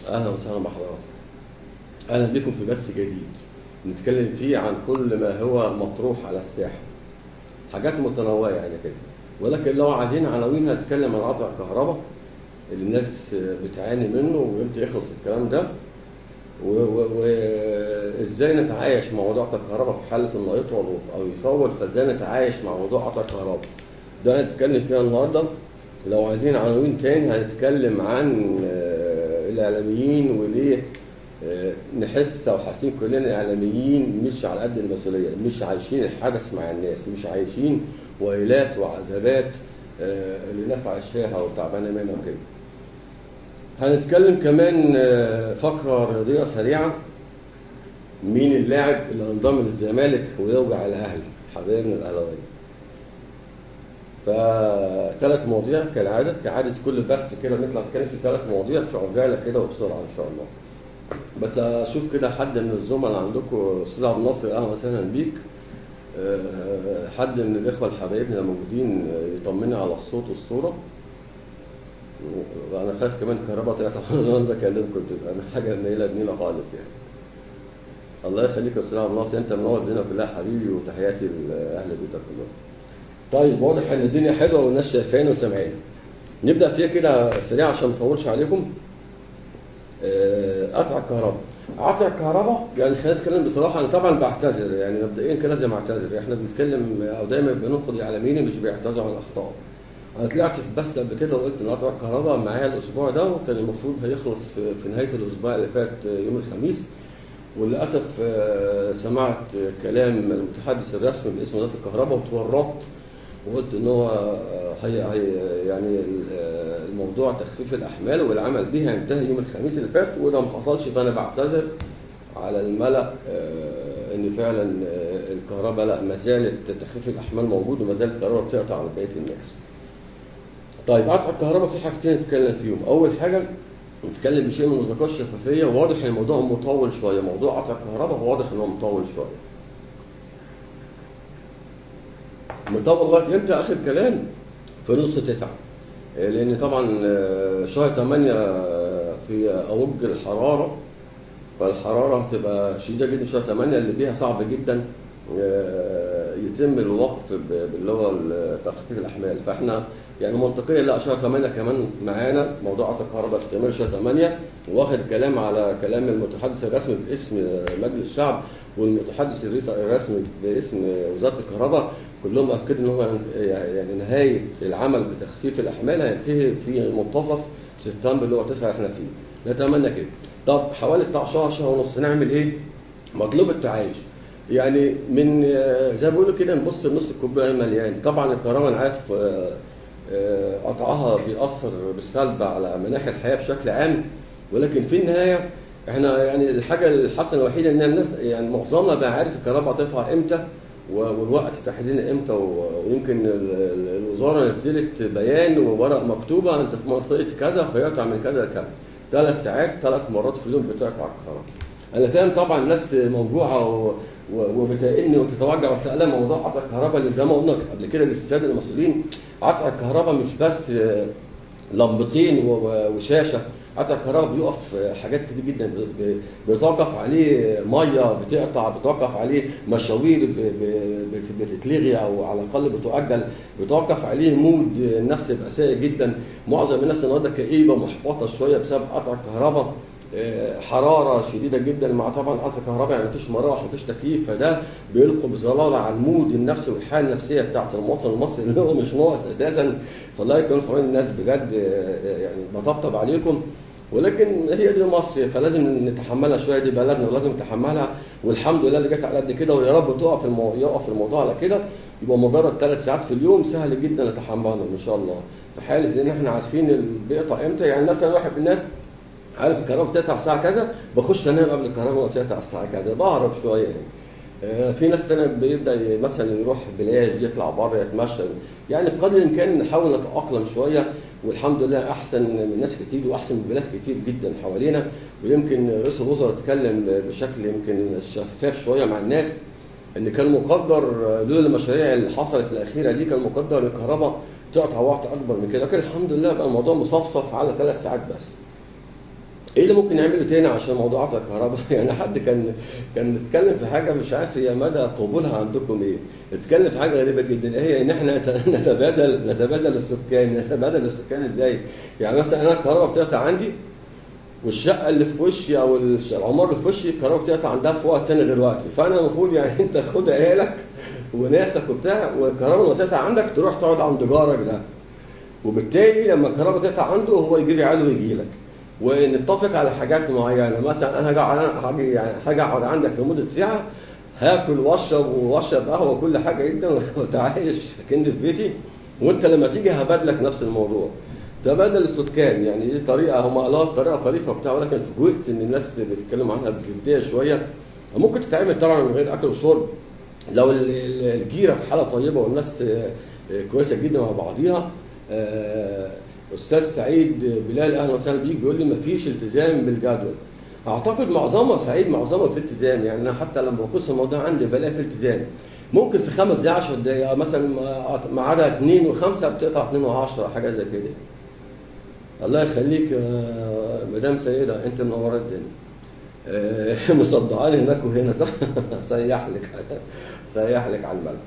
أهلا وسهلا بحضراتكم. أهلا بكم في بث جديد نتكلم فيه عن كل ما هو مطروح على الساحة، حاجات متنوعة يعني كده. ولكن لو عايزين عناوين هنتكلم عن قطع الكهرباء اللي الناس بتعاني منه وامتى يخلص الكلام ده، وازاي نتعايش مع موضوع قطع الكهرباء في حالة انه يطول او يطول، فازاي نتعايش مع موضوع قطع الكهرباء ده هنتكلم فيها النهارده. لو عايزين عناوين تاني هنتكلم عن الإعلاميين وليه نحس أو حاسين كلنا الإعلاميين مش على قد المسؤولية، مش عايشين الحدث مع الناس، مش عايشين ويلات وعذابات اللي الناس عايشاها وتعبانة منها وكده. هنتكلم كمان فقرة رياضية سريعة، مين اللاعب اللي انضم للزمالك ويوجع الأهلي حبايبنا الأهلاوية. فثلاث مواضيع كعادة كل بث كده بنطلع نتكلم في ثلاث مواضيع في عجالة كده وبسرعة إن شاء الله. بس أشوف كده حد من الزملاء عندكم، أستاذ عبد الناصر أهلا وسهلا بيك. حد من الإخوة الحبايبنا الموجودين يطمنا على الصوت والصورة. وأنا خايف كمان الكهرباء طلعت أنا بكلمكم تبقى حاجة نيلة خالص يعني. الله يخليك يا أستاذ عبد الناصر، أنت منور الدنيا كلها حبيبي، وتحياتي لأهل بيتك كلهم. طيب واضح ان الدنيا حلوه والناس شايفاين وسامعين. نبدا فيها كده سريع عشان ما اطولش عليكم. قطع الكهرباء. قطع الكهرباء يعني خلينا نتكلم بصراحه، انا طبعا بعتذر يعني مبدئيا كده لازم اعتذر، احنا بنتكلم او دايما بننقد الاعلاميين مش بيعتذروا عن الاخطاء. انا طلعت في بث قبل كده وقلت ان قطع الكهرباء معايا الاسبوع ده، وكان المفروض هيخلص في نهايه الاسبوع اللي فات يوم الخميس، وللاسف سمعت كلام المتحدث الرسمي باسم وزاره الكهرباء وتورطت وقلت ان هو يعني الموضوع تخفيف الاحمال والعمل بها انتهى يوم الخميس اللي فات، وده ما حصلش. فانا بعتذر على الملأ ان فعلا الكهرباء لا ما زالت تخفيف الاحمال موجود، وما زالت الكهرباء بتقطع على بقيه الناس. طيب قطع الكهرباء في حاجتين نتكلم فيهم. اول حاجه نتكلم بشيء من وثائق الشفافيه، وواضح ان الموضوع مطول شويه، موضوع قطع الكهرباء واضح انه مطول شويه. مطول لغايه امتى؟ اخر كلام في نص 9، لان طبعا شهر 8 في اوج الحراره، فالحراره هتبقى شديده جدا في شهر 8 اللي بيها صعب جدا يتم الوقف اللي هو تخفيف الاحمال. فاحنا يعني منطقيا لا، شهر 8 كمان معانا موضوع قطع الكهرباء استمر شهر 8، واخد كلام على كلام المتحدث الرسمي باسم مجلس الشعب والمتحدث الرسمي باسم وزاره الكهرباء، كلهم اكدوا ان هو يعني نهايه العمل بتخفيف الاحمال هينتهي في منتصف سبتمبر اللي هو 9 احنا فيه. نتمنى كده. طب حوالي بتاع شهر ونص نعمل ايه؟ مطلوب التعايش. يعني من زي ما بيقولوا كده نبص لنص الكوبايه المليان. طبعا الكهرباء انا عارف قطعها بيأثر بالسلب على مناخ الحياه بشكل عام، ولكن في النهايه احنا يعني الحاجه الحسنه الوحيده ان الناس يعني معظمنا بقى عارف الكهرباء هترفع امتى والوقت تحديدا امتى، ويمكن الوزاره نزلت بيان وورق مكتوبه انت في منطقه كذا فيقطع من كذا لكذا 3 ساعات 3 مرات في اليوم بتقطع الكهرباء. انا فاهم طبعا الناس موجوعه وبتأني وتتوجع وتألم موضوع قطع الكهرباء، اللي زي ما قلنا قبل كده للساده المسؤولين، قطع الكهرباء مش بس لمبتين وشاشه، قطع الكهرباء بيقف حاجات كتير جدا، بيتوقف عليه ميه بتقطع، بيتوقف عليه مشاوير بتتلغي او على الاقل بتؤجل، بيتوقف عليه مود النفس يبقى سيء جدا. معظم الناس النهارده كئيبه محبطه شويه بسبب قطع الكهرباء، حراره شديده جدا مع طبعا قطع الكهرباء، يعني مفيش مراوح مفيش تكييف، فده بيلقي بظلاله على المود النفسي والحاله النفسيه بتاعت المواطن المصري اللي هو مش ناقص اساسا. فالله يكون في عون الناس بجد، يعني بطبطب عليكم. ولكن هي دي مصر فلازم نتحملها شويه، دي بلدنا ولازم نتحملها، والحمد لله اللي جت على قد كده، ويا رب يقف الموضوع على كده، يبقى مجرد 3 ساعات في اليوم سهل جدا نتحملهم ان شاء الله. في حاله ان احنا عارفين بيقطع امتى، يعني مثلا واحد من الناس عارف الكهرباء بتقطع الساعه كذا، بخش انام قبل الكهرباء بتقطع الساعه كذا، بهرب شويه يعني. في ناس ثانيه بيبدا مثلا يروح بلاج يطلع بره يتمشى، يعني بقدر الامكان نحاول نتاقلم شويه، والحمد لله احسن من ناس كتير واحسن من بلاد كتير جدا حوالينا. ويمكن رئيس الوزراء اتكلم بشكل يمكن شفاف شويه مع الناس، ان كان مقدر لولا المشاريع اللي حصلت الاخيره دي كان مقدر الكهرباء تقطع وقت اكبر من كده، لكن الحمد لله بقى الموضوع مصفصف على 3 ساعات بس. ايه اللي ممكن نعمله تاني عشان موضوع قطع الكهرباء؟ يعني حد كان اتكلم في حاجه مش عارف هي مدى قبولها عندكم ايه. اتكلم في حاجه غريبه جدا، هي ان احنا نتبادل السكان ازاي؟ يعني مثلا انا الكهرباء بتقطع عندي، والشقه اللي في وشي او العماره اللي في وشي الكهرباء بتقطع عندها في وقت ثاني غير وقتي، فانا المفروض يعني انت خد عيالك وناسك وبتاع، والكهرباء لما تقطع عندك تروح تقعد عند جارك ده، وبالتالي لما الكهرباء تقطع عنده هو يجيب عياله ويجي لك، ونتفق على حاجات معينه. مثلا انا هاجي اقعد عندك لمده ساعه، هاكل واشرب قهوه وكل حاجه جدا وتعايش كأني في بيتي، وانت لما تيجي هبادلك نفس الموضوع. تبادل السكان، يعني دي طريقه هم قالوها بطريقه طريفه وبتاع، ولكن فوجئت ان الناس بيتكلموا عنها بجديه شويه. ممكن تتعمل طبعا من غير اكل وشرب لو الجيره في حاله طيبه والناس كويسه جدا مع بعضيها. استاذ سعيد بلال اهلا وسهلا بيك، بيقول لي مفيش التزام بالجدول. اعتقد معظمها سعيد، معظمها في التزام، يعني انا حتى لما بقص الموضوع عندي بلاقي في التزام. ممكن في 5 دقائق 10 دقائق مثلا ميعادها 2 و5 بتقطع 2 و10 حاجه زي كده. الله يخليك يا مدام سيده، انت منوره الدنيا. مصدعاني هناك وهنا صح؟ سيح لك على الملعب.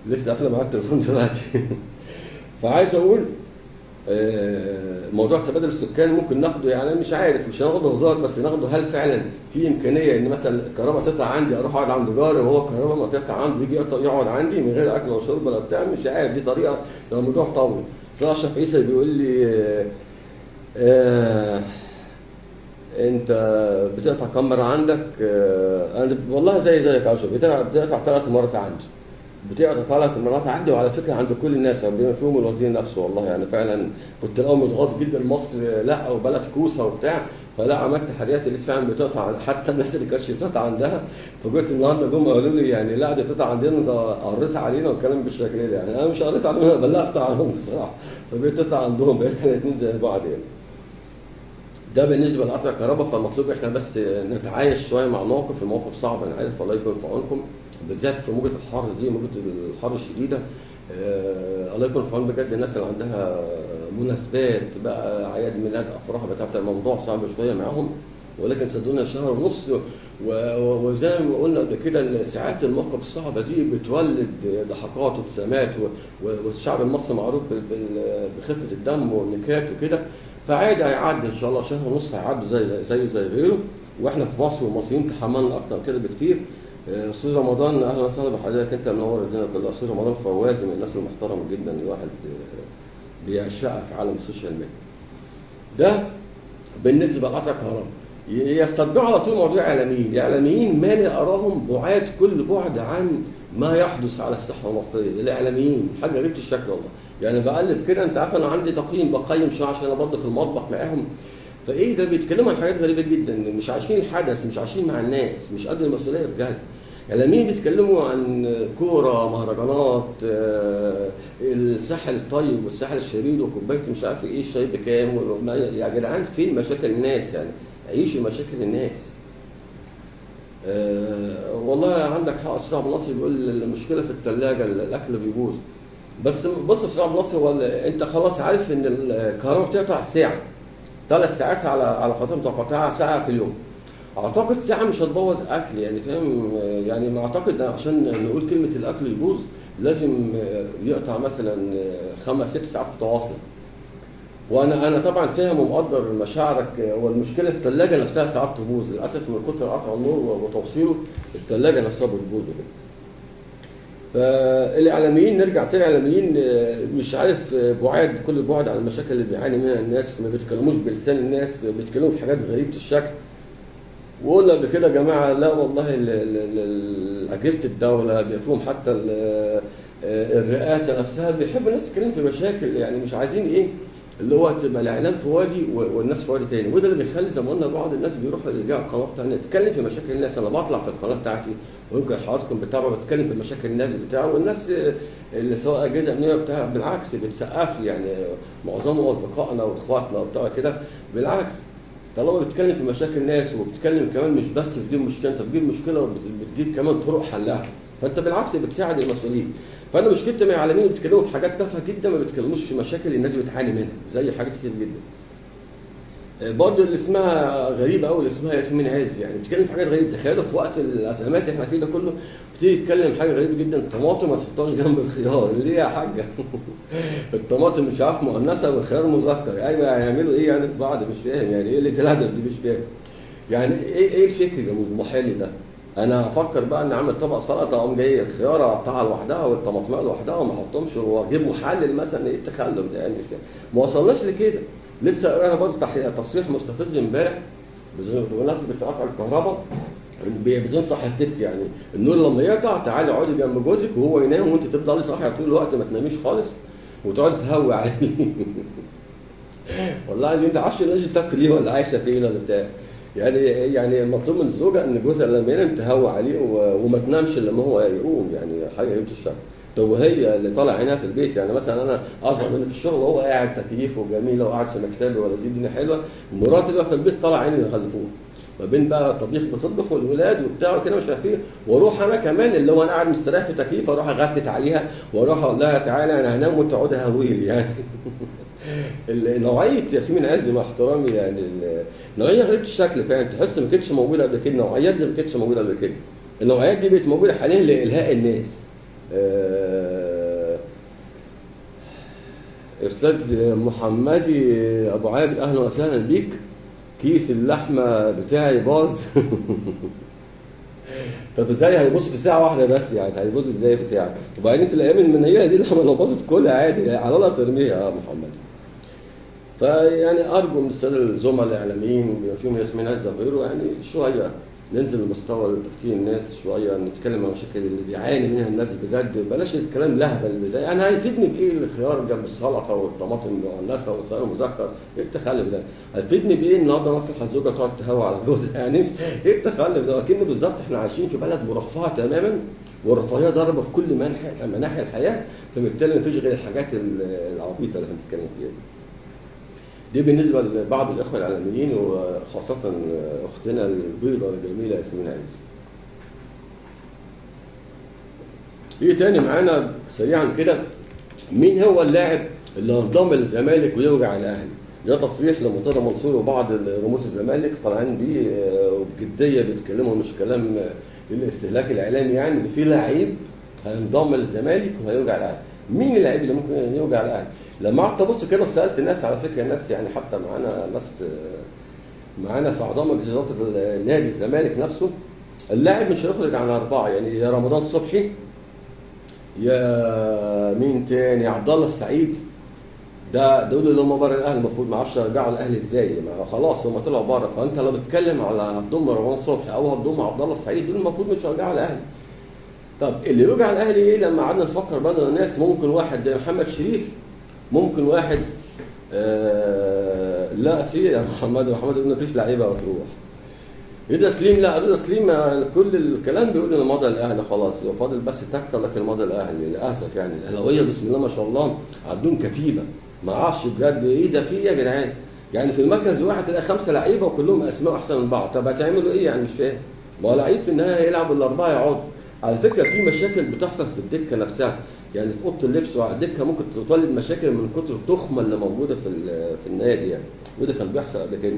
لسه قافله معاك التليفون دلوقتي. فعايز اقول موضوع تبادل السكان ممكن ناخده، يعني مش عارف، مش هناخده هزار، بس ناخده هل فعلا في امكانيه ان مثلا الكهرباء تقطع عندي اروح اقعد عند جاري وهو الكهرباء ما تقطع عنده يجي يقعد عندي من غير اكل وشرب ولا بتاع؟ مش عارف، دي طريقه، ده موضوع طويل. استاذ اشرف عيسى بيقول لي انت بتقطع كم مره عندك؟ انا والله زيك يا اشرف، بتقطع 3 مرات عندي، بتقطع 3 مرات عندي، وعلى فكره عند كل الناس بما فيهم الوزير نفسه. والله يعني فعلا كنت الاول متغاظ جدا، مصر لا وبلد كوسه وبتاع، فلا عملت حاجات اللي فعلا بتقطع حتى الناس اللي كانتش بتقطع عندها. فقلت النهارده جم قالوا لي يعني لا دي بتقطع عندنا، ده قريت علينا والكلام بالشكل ده. يعني انا مش قريت عليهم، انا بلغت عنهم بصراحه، فبقيت تقطع عندهم، بقينا الاثنين زي بعض يعني. ده بالنسبه لقطع الكهرباء. فالمطلوب احنا بس نتعايش شويه مع الموقف، الموقف صعب انا عارف، الله يكون في عونكم، بالذات في موجه الحر دي، موجه الحر الشديده. الله يكون في عون بجد الناس اللي عندها مناسبات بقى، اعياد ميلاد، افراح بتاع الموضوع صعب شويه معاهم، ولكن صدقونا شهر ونص وزي ما قلنا قبل كده ساعات المواقف الصعبه دي بتولد ضحكات وابتسامات، والشعب المصري معروف بخفه الدم والنكات وكده. فعادي هيعدي ان شاء الله، شهر ونص هيعدوا زي غيره، واحنا في مصر والمصريين تحملنا اكتر كده بكتير. استاذ رمضان اهلا وسهلا بحضرتك، انت منور الدنيا كلها. استاذ رمضان فواز من الناس المحترمه جدا، الواحد بيعشقها في عالم السوشيال ميديا. ده بالنسبه لقطع الكهرباء. يستتبعوا على طول موضوع الاعلاميين مالي اراهم بعاد كل بعد عن ما يحدث على الصحه المصريه. الاعلاميين حاجه غريبه الشكل والله، يعني بقلب كده، انت عارف انا عندي تقييم بقيم شويه عشان انا برضه في المطبخ معاهم، فايه ده بيتكلموا عن حاجات غريبه جدا، مش عايشين الحدث، مش عايشين مع الناس، مش قد المسؤوليه بجد. اعلاميين بيتكلموا عن كوره، مهرجانات، الساحل الطيب والساحل الشرير وكوبايه مش عارف ايه الشاي بكام، يا جدعان فين مشاكل الناس؟ يعني عيشوا مشاكل الناس. والله عندك حق. الشعب المصري بيقول المشكله في الثلاجه، الاكل بيبوظ. بس بص الشعب المصري، ولا انت خلاص عارف ان الكهرباء بتقطع ساعه، 3 ساعات على فتره متقطعه، ساعه في اليوم. اعتقد ساعه مش هتبوظ اكل، يعني فاهم؟ يعني ما اعتقد عشان نقول كلمه الاكل يبوظ لازم يقطع مثلا 5 6 ساعات متواصله. وانا طبعا فاهم ومقدر مشاعرك، والمشكله الثلاجه نفسها ساعات تبوظ للاسف من كتر قطع النور وتوصيله، الثلاجه نفسها بتبوظ كده. فالاعلاميين، نرجع تاني، الاعلاميين مش عارف بعاد كل البعد عن المشاكل اللي بيعاني منها الناس، ما بيتكلموش بلسان الناس، بيتكلموا في حاجات غريبه الشكل. وقلنا قبل كده يا جماعه لا والله اجهزه الدوله بيفهم، حتى الرئاسه نفسها بيحب الناس تتكلم في مشاكل، يعني مش عايزين ايه اللي هو تبقى الاعلام في وادي والناس في وادي تاني. وده اللي بيخلي زي ما قلنا بعض الناس بيروحوا يرجعوا القناه بتاعتنا تتكلم في مشاكل الناس. انا بطلع في القناه بتاعتي ويمكن حضراتكم بتتابعوا، بتكلم في مشاكل الناس بتاعه، والناس اللي سواء اجهزه امنيه بتاع بالعكس بتسقف لي، يعني معظمهم اصدقائنا واخواتنا وبتاع كده. بالعكس طالما بتتكلم في مشاكل الناس وبتتكلم كمان مش بس بتجيب مشكله، انت بتجيب مشكله وبتجيب كمان طرق حلها، فانت بالعكس بتساعد المسؤولين. فانا مشكلتي مع الاعلاميين بيتكلموا في حاجات تافهه جدا، ما بيتكلموش في مشاكل الناس بتعاني منها زي حاجات كتير جدا. برضه اللي اسمها غريبه قوي، اللي اسمها ياسمين عز، يعني بتتكلم في حاجات غريبه. تخيلوا في وقت الازمات اللي احنا فيه ده كله بتيجي تتكلم حاجه غريبه جدا، الطماطم ما تحطهاش جنب الخيار. ليه يا حاجه؟ الطماطم مش عارف مؤنثه والخيار مذكر. ايوه هيعملوا ايه يعني في بعض؟ مش فاهم يعني ايه اللي الادب دي، مش فاهم يعني ايه الفكر المحالي ده. انا افكر بقى ان اعمل طبق سلطه، اقوم جاي الخياره اقطعها لوحدها والطماطم لوحدها وما احطهمش واجيب محلل مثلا. ايه التخلف ده يعني؟ مش فاهم. ما وصلناش لكده لسه. انا برضه تصريح مستفز امبارح بمناسبه رفع الكهرباء، بتنصح الست يعني النور لما يقطع تعالي اقعدي جنب جوزك وهو ينام وانت تفضلي صاحيه طول الوقت، ما تناميش خالص وتقعدي تهوي عليه. والله عايزين انت عارفه الناس تاكل ايه ولا عايشه فين ولا بتاع. يعني مطلوب من الزوجه ان جوزها لما ينام تهوى عليه وما تنامش الا لما هو يقوم، يعني حاجه يمشي الشر. طب وهي اللي طالع عينها في البيت، يعني مثلا انا اصغر مني في الشغل وهو قاعد تكييف وجميله وقاعد في مكتبي ولا زي الدنيا حلوه، مراتي بقى في البيت طالع عيني يخلفوه ما بين بقى طبيخ بتطبخ والولاد وبتاع وكده مش عارف ايه، واروح انا كمان اللي هو انا قاعد مستريح في تكييف اروح اغتت عليها واروح اقول لها تعالى انا هنام وانت اقعدي هويلي يعني. نوعيه ياسمين عز مع احترامي يعني نوعيه غريبه الشكل فعلا، تحس ما كانتش موجوده قبل كده. النوعيات دي ما كانتش موجوده قبل كده. النوعيات دي بقت موجوده حاليا لالهاء الناس. استاذ محمدي ابو عابد اهلا وسهلا بيك. كيس اللحمه بتاعي باظ. طب ازاي هيبوظ في ساعه واحده بس؟ يعني هيبوظ ازاي في ساعه؟ وبعدين في الايام المنيله دي اللحمه لو باظت كلها عادي على الله ترميها يا محمد. فيعني ارجو من الساده الزملاء الاعلاميين بما فيهم ياسمين عز وغيره يعني شويه ننزل لمستوى تفكير الناس، شويه نتكلم عن المشاكل اللي بيعاني منها الناس بجد، بلاش الكلام لهبل زي يعني هيفيدني بايه الخيار جنب السلطه والطماطم المؤنثه والخيار المذكر؟ ايه التخلف ده؟ هيفيدني بايه النهارده نصح الزوجه تقعد تهوى على جوزها؟ يعني ايه التخلف ده؟ اكن بالظبط احنا عايشين في بلد مرفهه تماما، والرفاهيه ضاربه في كل مناحي الحياه، فبالتالي مفيش غير الحاجات العبيطه اللي احنا بنتكلم فيها دي بالنسبه لبعض الاخوه الاعلاميين وخاصه اختنا البيضه الجميله ياسمين عز. ايه تاني معانا سريعا كده؟ مين هو اللاعب اللي انضم للزمالك ويوجع الاهلي؟ ده تصريح لمرتضى منصور وبعض رموز الزمالك طالعين بيه وبجديه بيتكلموا، مش كلام للاستهلاك الاعلامي، يعني ان في لعيب هينضم للزمالك وهيوجع الاهلي. مين اللاعب اللي ممكن يوجع الاهلي؟ لما قعدت ابص كده وسالت ناس، على فكره ناس يعني حتى معانا في اعضاء مجلس اداره النادي الزمالك نفسه، اللاعب مش هيخرج عن اربعه، يعني يا رمضان صبحي يا مين تاني، عبد الله السعيد. دول اللي هم بره الاهلي، المفروض ما اعرفش يرجعوا الاهلي ازاي، ما خلاص هم طلعوا بره. فانت لو بتتكلم على هتضم رمضان صبحي او هتضم عبد الله السعيد، دول المفروض مش هيرجعوا الاهلي. طب اللي يرجع الاهلي ايه؟ لما قعدنا نفكر بدل الناس، ممكن واحد زي محمد شريف، ممكن واحد لا في يا محمد ما فيش لعيبه هتروح. رضا سليم، لا رضا سليم كل الكلام بيقول ان مضى الاهلي خلاص، هو فاضل بس تكه لكن مضى الاهلي للاسف. يعني الاهلاويه بسم الله ما شاء الله عندهم كتيبه، ما اعرفش بجد ايه ده في ايه يا جدعان؟ يعني في المركز الواحد تلاقي 5 لعيبه وكلهم اسماء احسن من بعض. طب هتعملوا ايه يعني؟ مش فاهم. ما هو لعيب في النهايه يلعب الاربعه يقعدوا. على فكره في مشاكل بتحصل في الدكه نفسها، يعني في اوضه اللبس وعلى الدكه ممكن تتولد مشاكل من كتر التخمه اللي موجوده في النادي يعني، وده كان بيحصل قبل كده.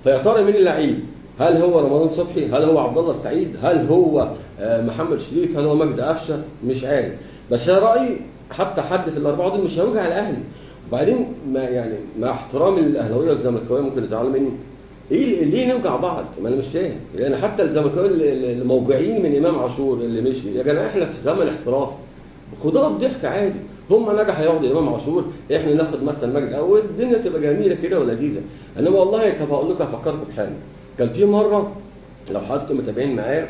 فيا ترى مين اللعيب؟ هل هو رمضان صبحي؟ هل هو عبد الله السعيد؟ هل هو محمد شريف؟ هل هو مجدي قفشه؟ مش عارف، بس انا رايي حتى حد في الاربعه دول مش هيوجع الاهلي. وبعدين مع احترامي للاهلاويه والزملكاويه ممكن يزعلوا مني، ايه ليه نوجع بعض؟ ما انا مش فاهم. يعني حتى الزملكاويه اللي موجوعين من امام عاشور اللي مشي، يا جماعه احنا في زمن احترافي، خدوها بضحك عادي. هم نجح ياخدوا امام عاشور، احنا ناخد مثلا مجد اول، الدنيا تبقى جميله كده ولذيذه. انما والله طب هقول لكم هفكركم بحاجه. كان في مره لو حضراتكم متابعين معايا،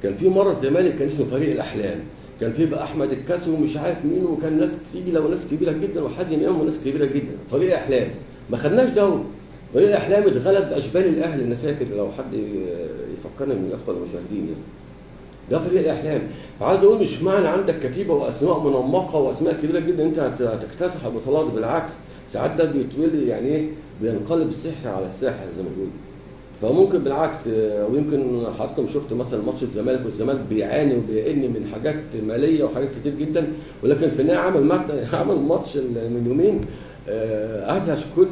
كان في مره الزمالك كان اسمه فريق الاحلام، كان في بقى احمد الكاسي ومش عارف مين، وكان ناس تقيله وناس كبيره جدا وحازم امام وناس كبيره جدا. فريق الاحلام ما خدناش دوري، فريق الاحلام اتغلب باشبال الاهلي. انا فاكر لو حد يفكرني من الاخوه المشاهدين يعني، ده فريق الاحلام. فعايز اقول مش معنى عندك كتيبه واسماء منمقه واسماء كبيره جدا انت هتكتسح البطولات، بالعكس ساعات ده بيتولي يعني ايه، بينقلب السحر على الساحر زي ما بيقولوا. فممكن بالعكس، ويمكن حضرتك شفت مثلا ماتش الزمالك، والزمالك بيعاني وبيئن من حاجات ماليه وحاجات كتير جدا، ولكن في النهايه عمل ماتش من يومين ادهش كل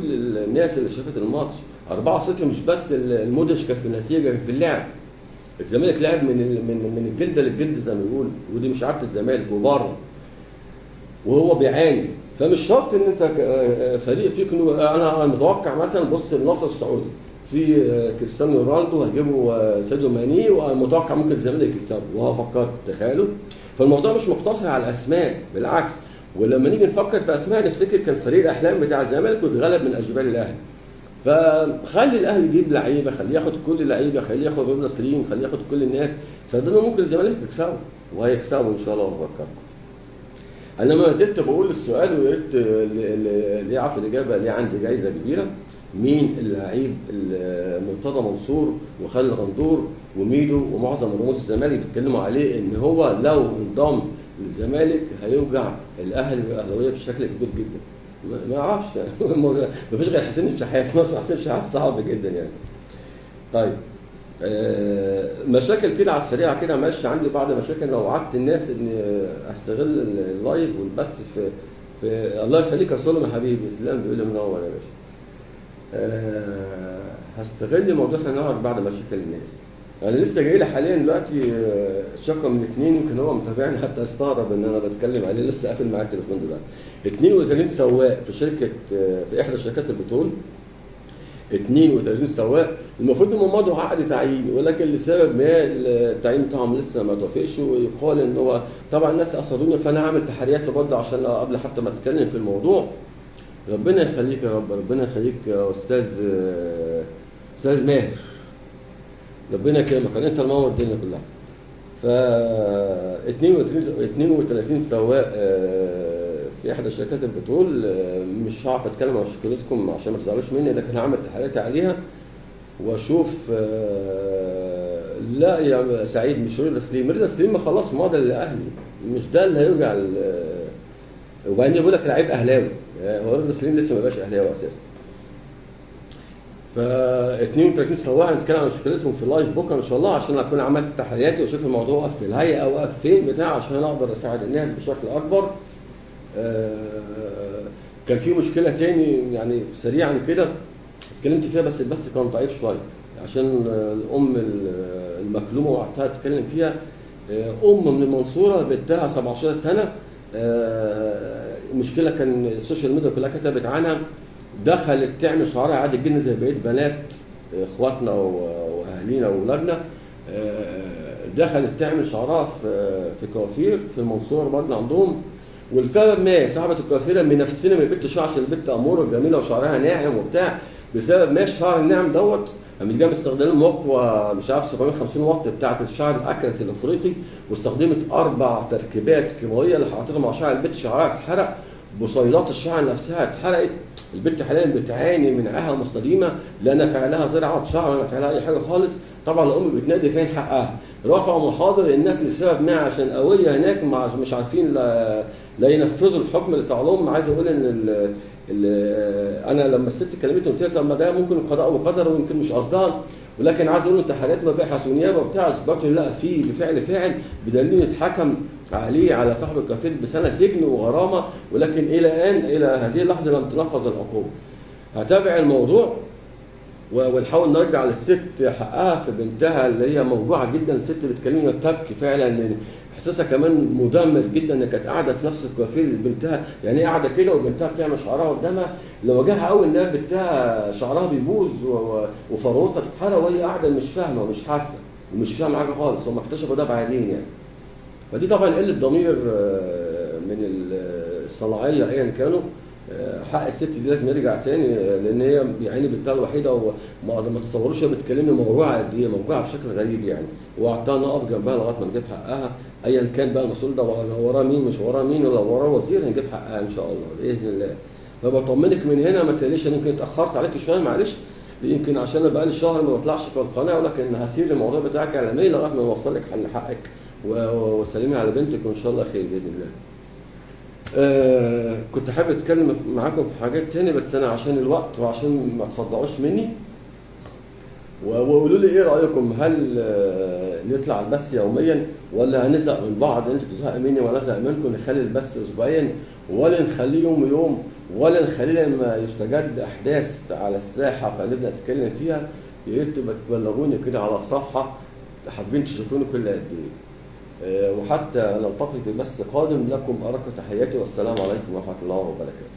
الناس اللي شافت الماتش. 4-0 مش بس المدهش كان في النتيجه، كان في اللعب. الزمالك لعب من الجلده للجلد زي ما بيقولوا، ودي مش عاده الزمالك وبره، وهو بيعاني. فمش شرط ان انت فريق فيك. انا متوقع مثلا بص النصر السعودي في كريستيانو رونالدو، هيجيبوا ساديو ماني، ومتوقع ممكن الزمالك يكسبه، وهو فكرت تخيلوا. فالموضوع مش مقتصر على الاسماء، بالعكس. ولما نيجي نفكر في اسماء نفتكر كان فريق الاحلام بتاع الزمالك واتغلب من اشبال الاهلي. فخلي الاهلي يجيب لعيبه، خليه ياخد كل اللعيبه، خليه ياخد رضا سليم، خليه ياخد كل الناس، صدقني ممكن الزمالك يكسبه، وهيكسبه ان شاء الله. وبفكركم انا ما زلت بقول السؤال، ويا ريت اللي يعرف الاجابه، اللي عندي جايزه كبيره. مين اللعيب مرتضى منصور وخالد غندور وميدو ومعظم رموز الزمالك بيتكلموا عليه ان هو لو انضم للزمالك هيوجع الاهلي والاهلاويه بشكل كبير جدا؟ ما اعرفش يعني. ما فيش غير حسين الشحات مثلا. حسين الشحات صعب جدا يعني. طيب مشاكل كده على السريع كده، ماشي. عندي بعض مشاكل لو وعدت الناس ان استغل اللايف والبث في الله يخليك يا سولم حبيبي اسلام بيقول لي منور يا باشا. هستغل الموضوع احنا نقعد بعد مشاكل الناس. انا لسه جاي لي حاليا دلوقتي شقه من 2، يمكن هو متابعني حتى استغرب ان انا بتكلم عليه، لسه قافل معاه التليفون دلوقتي. 32 سواق في شركه، في احدى شركات البترول. 32 سواق المفروض انهم مضوا عقد تعيين، ولكن لسبب ما التعيين بتاعهم لسه ما توافقش، ويقال ان هو طبعا الناس قصدوني، فانا هعمل تحريات برضه عشان قبل حتى ما اتكلم في الموضوع. ربنا يخليك يا رب، ربنا يخليك يا استاذ ماهر، ربنا يكرمك، انت المنور الدنيا كلها. ف 32 سواق في احدى شركات البترول. مش هعرف اتكلم عن مشكلتكم عشان ما تزعلوش مني، لكن هعمل تحليلات عليها واشوف. لا يا سعيد، مش رضا سليم. رضا سليم خلاص ماضي للاهلي، مش ده اللي هيرجع. وبعدين يقول لك لعيب اهلاوي، هو رضا سليم لسه ما بقاش اهلاوي اساسا. ف 32 سواق هنتكلم عن مشكلتهم في اللايف بكره ان شاء الله، عشان اكون عملت تحليلاتي واشوف الموضوع واقف في الهيئه او واقف فين بتاع، عشان اقدر اساعد الناس بشكل اكبر. كان في مشكله تاني يعني سريعا كده اتكلمت فيها، بس البث كان ضعيف شويه عشان الام المكلومه وقعدتها اتكلم فيها. ام من المنصوره بنتها 17 سنه. مشكله كان السوشيال ميديا كلها كتبت عنها. دخلت تعمل شعرها عادي جدا زي بقيه بنات اخواتنا واهالينا واولادنا. دخلت تعمل شعرها في كوافير في المنصوره برضه عندهم، ولسبب ما صاحبه الكوافيره منافسين من البنت شعر، عشان البنت اموره وجميله وشعرها ناعم وبتاع. بسبب ما الشعر الناعم دوت قامت جايه مستخدمه مقوى مش عارف 750 واط بتاعه الشعر الاكرت الافريقي، واستخدمت 4 تركيبات كيماويه اللي حطيتها مع شعر البنت. شعرها اتحرق، بصيلات الشعر نفسها اتحرقت. البنت حاليا بتعاني من عاهه مستديمه، لا نافع لها زرعه شعر ولا نافع لها اي حاجه خالص. طبعا الام بتنادي فين حقها. رفعوا محاضر الناس لسبب ما عشان قويه هناك مش عارفين لا ينفذوا الحكم اللي طلع لهم. عايز اقول ان انا لما الست كلمتني قلت لها طب ما ده ممكن قضاء وقدر ويمكن مش قصدها، ولكن عايز اقول انت حاجات مباحث ونيابه وبتاع اثبتوا لا في بفعل فاعل، بدليل اتحكم عليه على صاحب الكافيه بسنه سجن وغرامه، ولكن الى هذه اللحظه لم تنفذ العقوبه. هتابع الموضوع ونحاول نرجع للست حقها في بنتها اللي هي موجوعه جدا. الست بتكلمني وتبكي فعلا، احساسها كمان مدمر جدا انها كانت قاعده في نفس الكوافير بنتها، يعني هي قاعده كده وبنتها بتعمل شعرها قدامها. لو جاها اول ان بنتها شعرها بيبوظ وفروتها بتتحرق وهي قاعده مش فاهمه ومش حاسه ومش فاهمه حاجه خالص، هم اكتشفوا ده بعدين يعني. فدي طبعا قله ضمير من الصناعيه ايا كانوا. حق الست دي لازم يرجع تاني، لان هي يعني بنتها الوحيده، وما تصوروش هي بتكلمني موجوعه قد ايه، موجوعه بشكل غريب يعني. وقعدتها نقف جنبها لغايه ما نجيب حقها، ايا كان بقى المسؤول ده وراه مين مش وراه مين، ولا وراه وزير هنجيب حقها ان شاء الله باذن الله. فبطمنك من هنا، ما تقلقيش. انا يمكن اتاخرت عليك شويه معلش، يمكن عشان انا بقالي شهر ما بطلعش في القناه، ولكن هسير الموضوع بتاعك اعلامي لغايه ما نوصل لك حل حقك وسلمي على بنتك وان شاء الله خير باذن الله. كنت حابب اتكلم معاكم في حاجات تاني، بس انا عشان الوقت وعشان ما تصدعوش مني وقولوا لي ايه رايكم، هل نطلع البث يوميا ولا هنزهق من بعض؟ انتوا تزهقوا مني وانا ازهق منكم. نخلي البث اسبوعيا ولا نخليه يوم يوم، ولا نخليه لما يستجد احداث على الساحه فنبدا نتكلم فيها؟ يا ريت تبلغوني كده على الصفحه، حابين تشوفوني كل قد ايه. وحتى نلتقي في بث قادم، لكم ارق تحياتي والسلام عليكم ورحمه الله وبركاته.